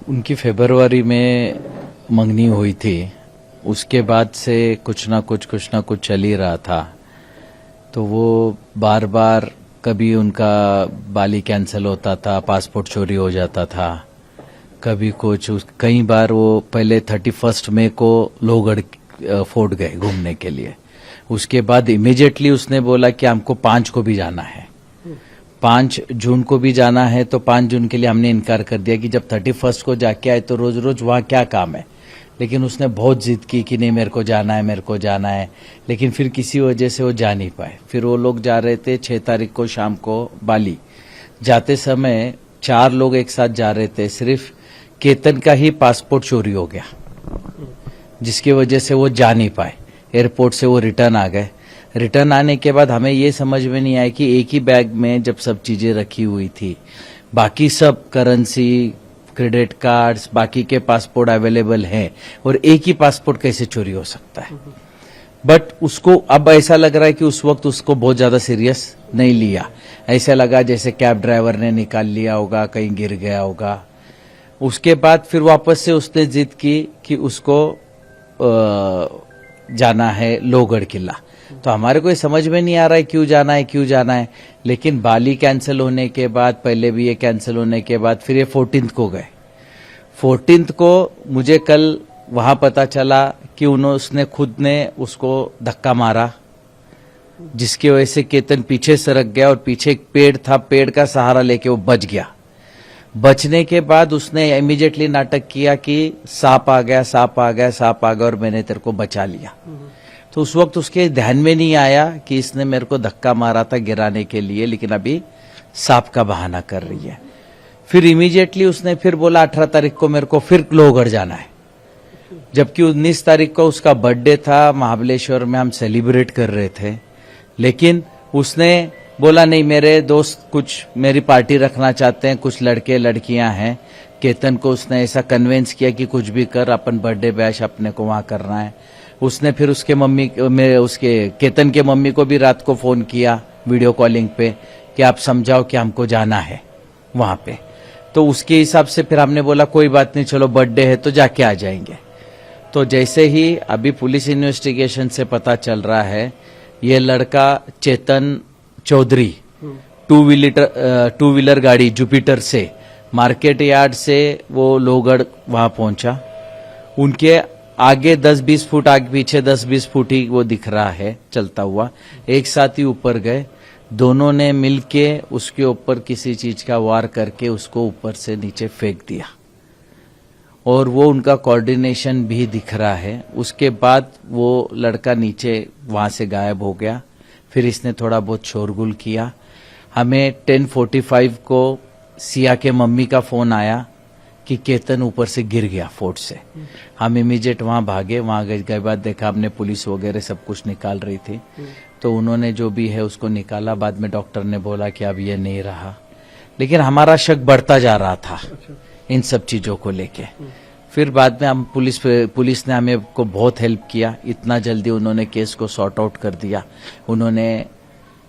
उनकी फरवरी में मंगनी हुई थी। उसके बाद से कुछ ना कुछ चल ही रहा था। तो वो बार बार कभी उनका बाली कैंसिल होता था, पासपोर्ट चोरी हो जाता था, कभी कुछ। कई बार वो पहले 31 मई को लोहगढ़ फोर्ट गए घूमने के लिए। उसके बाद इमीडिएटली उसने बोला कि हमको 5 को भी जाना है, 5 जून को भी जाना है। तो 5 जून के लिए हमने इनकार कर दिया कि जब 31 को जाके आए तो रोज रोज वहां क्या काम है। लेकिन उसने बहुत जिद की कि नहीं मेरे को जाना है, मेरे को जाना है। लेकिन फिर किसी वजह से वो जा नहीं पाए। फिर वो लोग जा रहे थे 6 तारीख को शाम को बाली। जाते समय 4 लोग एक साथ जा रहे थे। सिर्फ केतन का ही पासपोर्ट चोरी हो गया, जिसकी वजह से वो जा नहीं पाए। एयरपोर्ट से वो रिटर्न आ गए। रिटर्न आने के बाद हमें ये समझ में नहीं आया कि एक ही बैग में जब सब चीजें रखी हुई थी, बाकी सब करेंसी, क्रेडिट कार्ड्स, बाकी के पासपोर्ट अवेलेबल हैं, और एक ही पासपोर्ट कैसे चोरी हो सकता है। बट उसको अब ऐसा लग रहा है कि उस वक्त उसको बहुत ज्यादा सीरियस नहीं लिया। ऐसा लगा जैसे कैब ड्राइवर ने निकाल लिया होगा, कहीं गिर गया होगा। उसके बाद फिर वापस से उसने जिद की कि उसको जाना है लोहगढ़ किला। तो हमारे को ये समझ में नहीं आ रहा है क्यों जाना है। लेकिन बाली कैंसिल होने के बाद, पहले भी ये कैंसिल होने के बाद, फिर ये 14 को गए। 14 को मुझे कल वहां पता चला कि उसने खुद ने उसको धक्का मारा, जिसकी वजह से केतन पीछे सरक गया और पीछे एक पेड़ था, पेड़ का सहारा लेके वो बच गया। बचने के बाद उसने इमीडिएटली नाटक किया कि सांप आ गया और मैंने तेरे को बचा लिया। तो उस वक्त उसके ध्यान में नहीं आया कि इसने मेरे को धक्का मारा था गिराने के लिए, लेकिन अभी सांप का बहाना कर रही है। फिर इमीडिएटली उसने फिर बोला 18 तारीख को मेरे को फिर लोहगढ़ जाना है, जबकि 19 तारीख को उसका बर्थडे था। महाबलेश्वर में हम सेलिब्रेट कर रहे थे। लेकिन उसने बोला नहीं, मेरे दोस्त कुछ मेरी पार्टी रखना चाहते हैं, कुछ लड़के लड़कियां हैं। केतन को उसने ऐसा कन्विंस किया कि कुछ भी कर, अपन बर्थडे बैश अपने को वहां करना है। उसने फिर उसके केतन के मम्मी को भी रात को फोन किया वीडियो कॉलिंग पे कि आप समझाओ कि हमको जाना है वहां पे। तो उसके हिसाब से फिर हमने बोला कोई बात नहीं, चलो बर्थडे है तो जाके आ जाएंगे। तो जैसे ही अभी पुलिस इन्वेस्टिगेशन से पता चल रहा है, ये लड़का चेतन चौधरी 2 व्हीलर गाड़ी जुपिटर से मार्केट यार्ड से वो लोहगढ़ वहां पहुंचा। उनके आगे 10-20 फुट, आगे पीछे 10-20 फुट ही वो दिख रहा है चलता हुआ। एक साथ ही ऊपर गए, दोनों ने मिलके उसके ऊपर किसी चीज का वार करके उसको ऊपर से नीचे फेंक दिया, और वो उनका कोऑर्डिनेशन भी दिख रहा है। उसके बाद वो लड़का नीचे वहां से गायब हो गया। फिर इसने थोड़ा बहुत शोरगुल किया। हमें 10:45 को सिया के मम्मी का फोन आया कि केतन ऊपर से गिर गया फोर्ट से। हम इमीडिएट वहां भागे। वहां गए के बाद देखा हमने पुलिस वगैरह सब कुछ निकाल रही थी। तो उन्होंने जो भी है उसको निकाला। बाद में डॉक्टर ने बोला कि अब ये नहीं रहा। लेकिन हमारा शक बढ़ता जा रहा था इन सब चीजों को लेके। फिर बाद में हम पुलिस ने हमें को बहुत हेल्प किया। इतना जल्दी उन्होंने केस को सॉर्ट आउट कर दिया। उन्होंने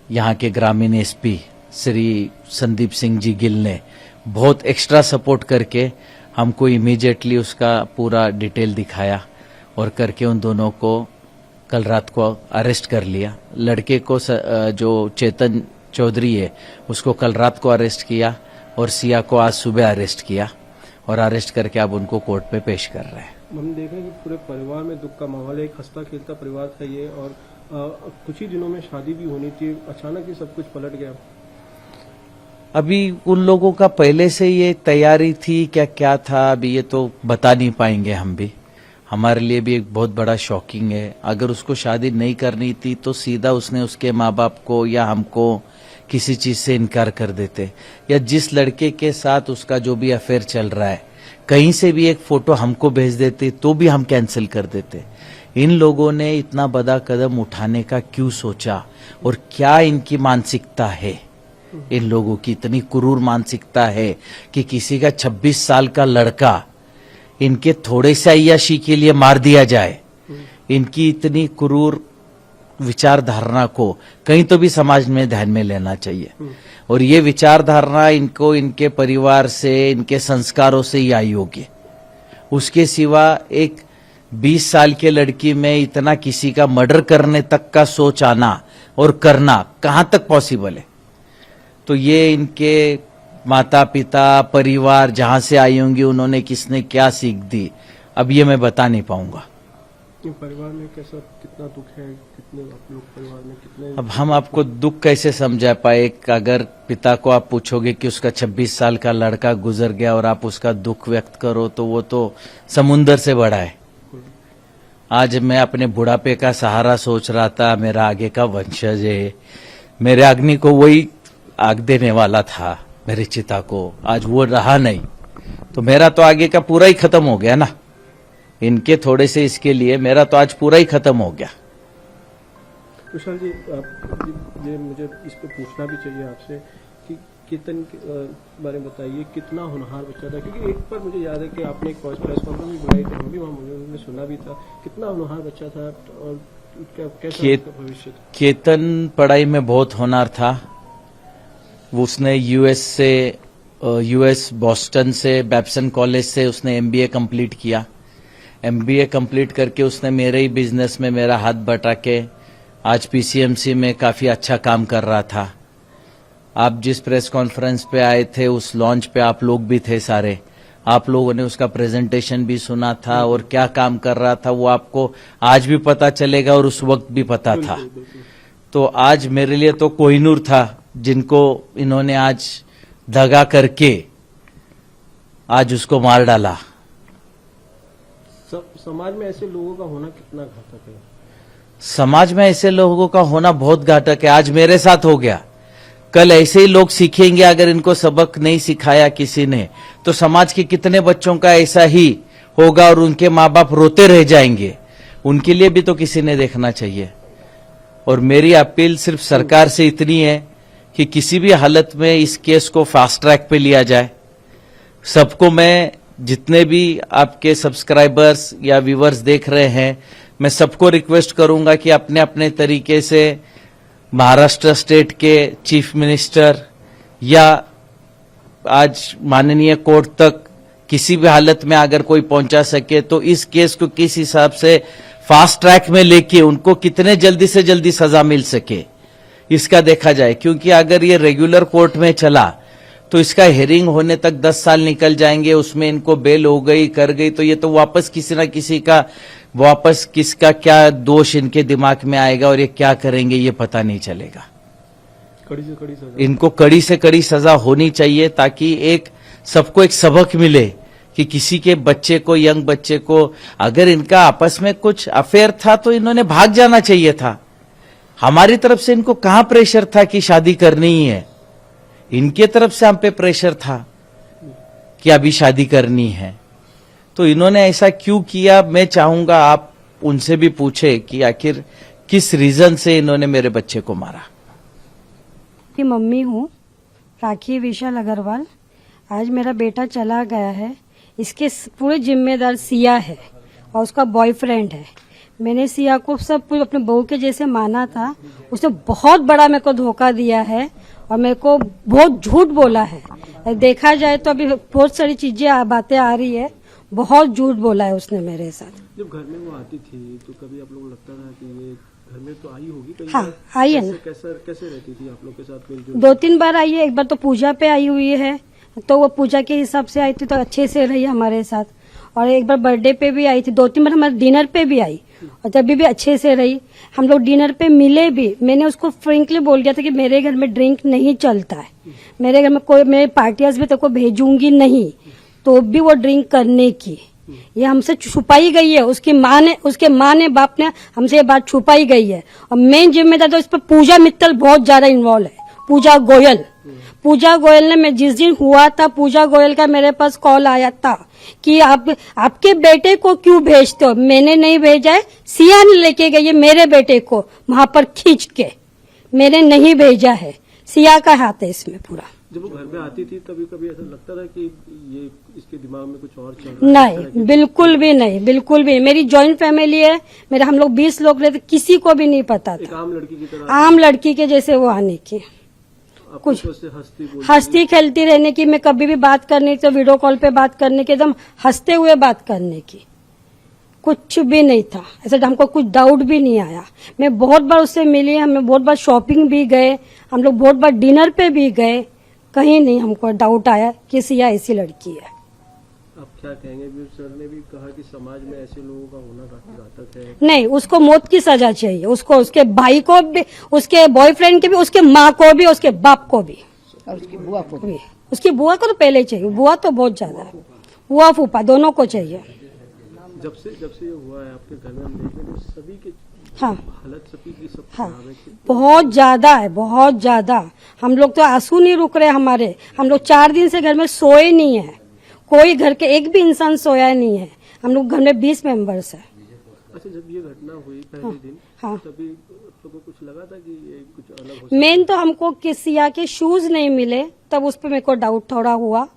यहाँ के ग्रामीण एसपी श्री संदीप सिंह जी गिल ने बहुत एक्स्ट्रा सपोर्ट करके हमको इमीडिएटली उसका पूरा डिटेल दिखाया, और करके उन दोनों को कल रात को अरेस्ट कर लिया। लड़के को जो चेतन चौधरी है उसको कल रात को अरेस्ट किया, और सिया को आज सुबह अरेस्ट किया, और अरेस्ट करके अब उनको कोर्ट पे पेश कर रहे हैं। हम देख रहे हैं कि पूरे परिवार में दुख का माहौल है। एक हंसता खेलता परिवार था ये, और कुछ ही दिनों में शादी भी होनी थी। अचानक ही सब कुछ पलट गया। अभी उन लोगों का पहले से ये तैयारी थी क्या था, अभी ये तो बता नहीं पाएंगे हम भी। हमारे लिए भी एक बहुत बड़ा शॉकिंग है। अगर उसको शादी नहीं करनी थी तो सीधा उसने उसके माँ बाप को या हमको किसी चीज से इनकार कर देते, या जिस लड़के के साथ उसका जो भी अफेयर चल रहा है कहीं से भी एक फोटो हमको भेज देते तो भी हम कैंसिल कर देते। इन लोगों ने इतना बड़ा कदम उठाने का क्यों सोचा, और क्या इनकी मानसिकता है। इन लोगों की इतनी क्रूर मानसिकता है कि किसी का 26 साल का लड़का इनके थोड़े से अय्याशी के लिए मार दिया जाए। इनकी इतनी क्रूर विचारधारणा को कहीं तो भी समाज में ध्यान में लेना चाहिए। और ये विचारधारणा इनको इनके परिवार से, इनके संस्कारों से ही आई होगी। उसके सिवा एक 20 साल के लड़की में इतना किसी का मर्डर करने तक का सोच आना और करना कहां तक पॉसिबल है? तो ये इनके माता पिता, परिवार जहां से आई होंगी, उन्होंने किसने क्या सीख दी, अब ये मैं बता नहीं पाऊंगा। परिवार में कैसा, कितना दुख है, कितने आप लोग परिवार में कितने? अब हम आपको दुख कैसे समझा पाए? अगर पिता को आप पूछोगे कि उसका 26 साल का लड़का गुजर गया और आप उसका दुख व्यक्त करो, तो वो तो समुंदर से बड़ा है। आज मैं अपने बुढ़ापे का सहारा सोच रहा था, मेरा आगे का वंशज है, मेरे अग्नि को वही आग देने वाला था, मेरी चिता को, आज वो रहा नहीं, तो मेरा तो आगे का पूरा ही खत्म हो गया ना। इनके थोड़े से इसके लिए मेरा तो आज पूरा ही खत्म हो गया। विशाल जी, ये मुझे इस पे पूछना भी चाहिए आपसे कि कीर्तन के बारे में बताइए, कितना होनहार बच्चा था? क्योंकि एक बार मुझे याद है कि आपने एक प्रेस कॉन्फ्रेंस भी बुलाई थी, हम भी वहाँ मैंने सुना भी था, कितना होनहार बच्चा था और कैसा उसका भविष्य था? केतन पढ़ाई में बहुत होनहार था। उसने यूएस बॉस्टन से, बैप्सन कॉलेज से उसने एमबीए कंप्लीट किया। एमबीए कंप्लीट करके उसने मेरे ही बिजनेस में मेरा हाथ बटा के आज पीसीएमसी में काफी अच्छा काम कर रहा था। आप जिस प्रेस कॉन्फ्रेंस पे आए थे, उस लॉन्च पे आप लोग भी थे सारे, आप लोगों ने उसका प्रेजेंटेशन भी सुना था और क्या काम कर रहा था वो आपको आज भी पता चलेगा और उस वक्त भी पता था। तो आज मेरे लिए तो कोहिनूर था, जिनको इन्होंने आज दगा करके आज उसको मार डाला। समाज में ऐसे लोगों का होना कितना घातक है? समाज में ऐसे लोगों का होना बहुत घातक है। आज मेरे साथ हो गया, कल ऐसे ही लोग सीखेंगे। अगर इनको सबक नहीं सिखाया किसी ने, तो समाज के कितने बच्चों का ऐसा ही होगा और उनके माँ बाप रोते रह जाएंगे। उनके लिए भी तो किसी ने देखना चाहिए। और मेरी अपील सिर्फ सरकार से इतनी है कि किसी भी हालत में इस केस को फास्ट ट्रैक पे लिया जाए। सबको मैं, जितने भी आपके सब्सक्राइबर्स या व्यूअर्स देख रहे हैं, मैं सबको रिक्वेस्ट करूंगा कि अपने अपने तरीके से महाराष्ट्र स्टेट के चीफ मिनिस्टर या आज माननीय कोर्ट तक किसी भी हालत में अगर कोई पहुंचा सके, तो इस केस को किस हिसाब से फास्ट ट्रैक में लेके उनको कितने जल्दी से जल्दी सजा मिल सके, इसका देखा जाए। क्योंकि अगर ये रेगुलर कोर्ट में चला तो इसका हियरिंग होने तक 10 साल निकल जाएंगे, उसमें इनको बेल हो गई, कर गई, तो ये तो वापस किसी ना किसी का, वापस किसका क्या दोष इनके दिमाग में आएगा और ये क्या करेंगे ये पता नहीं चलेगा। कड़ी से कड़ी सजा, इनको कड़ी से कड़ी सजा होनी चाहिए, ताकि एक सबको एक सबक मिले कि किसी के बच्चे को, यंग बच्चे को, अगर इनका आपस में कुछ अफेयर था तो इन्होंने भाग जाना चाहिए था। हमारी तरफ से इनको कहां प्रेशर था कि शादी करनी ही है? इनके तरफ से हम पे प्रेशर था कि अभी शादी करनी है। तो इन्होंने ऐसा क्यों किया? मैं चाहूंगा आप उनसे भी पूछे कि आखिर किस रीजन से इन्होंने मेरे बच्चे को मारा। की मम्मी हूँ, राखी विशाल अग्रवाल। आज मेरा बेटा चला गया है, इसके पूरे जिम्मेदार सिया है और उसका बॉयफ्रेंड है। मैंने सिया को सब कुछ अपने बहू के जैसे माना था, उसने बहुत बड़ा मेरे को धोखा दिया है और मेरे को बहुत झूठ बोला है। देखा जाए तो अभी बहुत सारी चीजें बातें आ रही है, बहुत झूठ बोला है उसने मेरे साथ। जब घर में वो आती थी तो कभी आप लोग लगता था कि ये घर में तो आई होगी कहीं? हाँ, आई है ना। कैसे रहती थी आप लोग के साथ मिलजुल? 2-3 बार आई है। एक बार तो पूजा पे आई हुई है, तो वो पूजा के हिसाब से आई थी, तो अच्छे से रही हमारे साथ। और एक बार बर्थडे पे भी आई थी, 2-3 बार हमारे डिनर पे भी आई और तब भी अच्छे से रही। हम लोग डिनर पे मिले भी। मैंने उसको फ्रेंकली बोल दिया था कि मेरे घर में ड्रिंक नहीं चलता है, मेरे घर में कोई, मेरे पार्टियां भी तेको भेजूंगी नहीं, तो भी वो ड्रिंक करने की ये हमसे छुपाई गई है। उसके माँ ने बाप ने हमसे ये बात छुपाई गई है। और मेन जिम्मेदार तो इस पर पूजा मित्तल बहुत ज्यादा इन्वॉल्व है। पूजा गोयल ने, मैं जिस दिन हुआ था, पूजा गोयल का मेरे पास कॉल आया था कि आपके बेटे को क्यों भेजते हो? मैंने नहीं भेजा है, सिया ने लेके गई है मेरे बेटे को वहां पर खींच के, मैंने नहीं भेजा है। सिया का हाथ है इसमें पूरा। जब वो घर में आती थी तभी कभी ऐसा लगता था कि ये इसके दिमाग में कुछ और चल रहा है? नहीं, बिल्कुल भी नहीं, बिल्कुल भी। मेरी जॉइंट फैमिली है, मेरे हम लोग 20 लोग रहते, किसी को भी नहीं पता था। एक आम लड़की की तरह, आम लड़की के जैसे वो आने की। कुछ आपको से हंसती खेलती रहने की, मैं कभी भी बात करनी तो वीडियो कॉल पे बात करने की, एकदम हंसते हुए बात करने की, कुछ भी नहीं था ऐसा। हमको कुछ डाउट भी नहीं आया। मैं बहुत बार उससे मिली, हमें बहुत बार शॉपिंग भी गए, हम लोग बहुत बार डिनर पे भी गए, कहीं नहीं हमको डाउट आया कि सिया ऐसी लड़की है। आप क्या कहेंगे? सर ने भी कहा कि समाज में ऐसे लोगों का होना काफी घातक है। नहीं, उसको मौत की सजा चाहिए, उसको, उसके भाई को भी, उसके बॉयफ्रेंड के भी, उसके माँ को भी, उसके बाप को भी, और उसकी बुआ को भी। उसकी बुआ को तो पहले चाहिए, बुआ तो बहुत ज्यादा है, बुआ फूफा दोनों को चाहिए। जब से ये हुआ है आपके घर में, हम देख रहे हैं सभी के हाँ हालत सभी की सब हाँ, खराब है। बहुत ज्यादा है, बहुत ज्यादा। हम लोग तो आंसू नहीं रुक रहे हमारे। हम लोग 4 दिन से घर में सोए नहीं है, कोई घर के एक भी इंसान सोया नहीं है। हम लोग घर में 20 मेंबर्स है। अच्छा, जब ये घटना हुई पहले दिन, हाँ, तभी आपको कुछ लगा था कि ये कुछ अलग हो मेन तो हमको कि सिया के शूज नहीं मिले, तब उस पर मेरे को डाउट थोड़ा हुआ।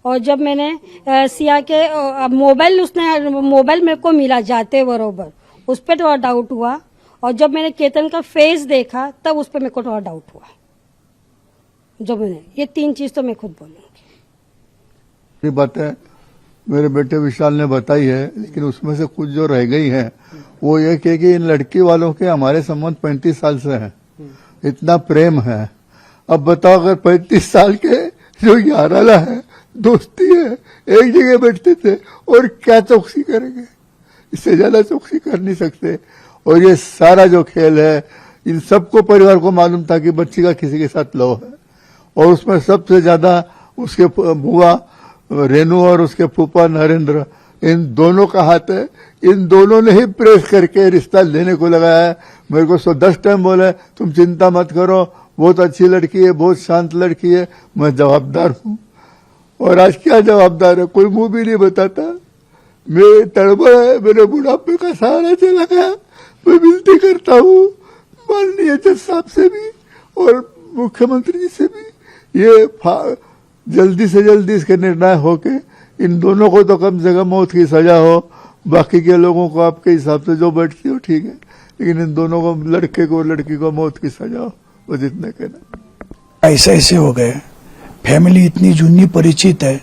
और जब मैंने सिया के मोबाइल, उसने मोबाइल मेरे को मिला जाते बरोबर, उस पर थोड़ा डाउट हुआ। और जब मैंने केतन का फेस देखा, तब उस पर मेरे को थोड़ा डाउट हुआ। जब मैंने ये 3 चीज तो मैं खुद बोलूंगी। ये बातें मेरे बेटे विशाल ने बताई है, लेकिन उसमें से कुछ जो रह गई है वो ये कि इन लड़की वालों के हमारे संबंध 35 साल से हैं, इतना प्रेम है। अब बताओ, अगर 35 साल के जो याराला है, दोस्ती है, एक जगह बैठते थे, और क्या चौकसी करेंगे? इससे ज्यादा चौकसी कर नहीं सकते। और ये सारा जो खेल है, इन सबको परिवार को मालूम था कि बच्ची का किसी के साथ लव है, और उसमें सबसे ज्यादा उसके बुआ रेनू और उसके फूफा नरेंद्र, इन दोनों का हाथ है। इन दोनों ने ही प्रेस करके रिश्ता लेने को लगाया है। मेरे को 10 टाइम बोले तुम चिंता मत करो, बहुत अच्छी लड़की है, बहुत शांत लड़की है। मैं जवाबदार हूं, और आज क्या जवाबदार है, कोई मुंह भी नहीं बताता। मेरे तड़बड़ है, मेरे बुढ़ापे का सहारा चला गया। मैं विनती करता हूँ माननीय जज साहब से भी और मुख्यमंत्री जी से भी, ये जल्दी से जल्दी इसके निर्णय होके इन दोनों को तो कम से कम मौत की सजा हो। बाकी के लोगों को आपके हिसाब से जो बैठती हो ठीक है, लेकिन इन दोनों को, लड़के को लड़की को मौत की सजा हो, वो जितने कहना। ऐसे हो गए। फैमिली इतनी जूनी परिचित है,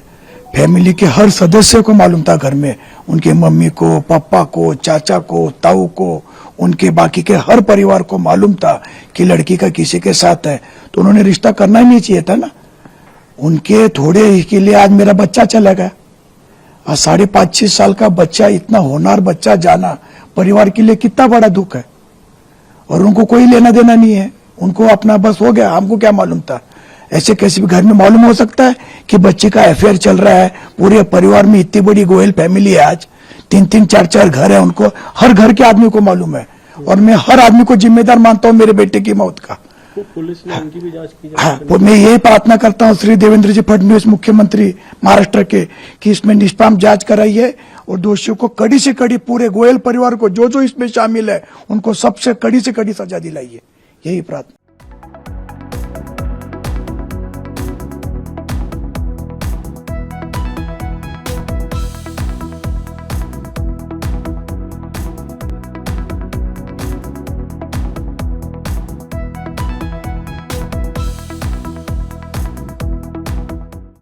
फैमिली के हर सदस्य को मालूम था घर में, उनके मम्मी को, पापा को, चाचा को, ताऊ को, उनके बाकी के हर परिवार को मालूम था कि लड़की का किसी के साथ है। तो उन्होंने रिश्ता करना ही नहीं चाहिए था ना। उनके थोड़े के लिए आज मेरा बच्चा चला गया। 5.5-6 साल का बच्चा, इतना होनहार बच्चा जाना परिवार के लिए कितना बड़ा दुख है। और उनको कोई लेना देना नहीं है, उनको अपना बस हो गया। हमको क्या मालूम था? ऐसे कैसे भी घर में मालूम हो सकता है कि बच्चे का अफेयर चल रहा है? पूरे परिवार में इतनी बड़ी गोयल फैमिली है, आज 3-3, 4-4 घर है, उनको हर घर के आदमी को मालूम है। और मैं हर आदमी को जिम्मेदार मानता हूं मेरे बेटे की मौत का। पुलिस ने उनकी भी जांच की हाँ, मैं यही प्रार्थना करता हूँ श्री देवेंद्र जी फडणवीस मुख्यमंत्री महाराष्ट्र के, कि इसमें निष्पाप जांच कराइए और दोषियों को कड़ी से कड़ी, पूरे गोयल परिवार को जो जो इसमें शामिल है, उनको सबसे कड़ी से कड़ी सजा दिलाइए। यही प्रार्थना।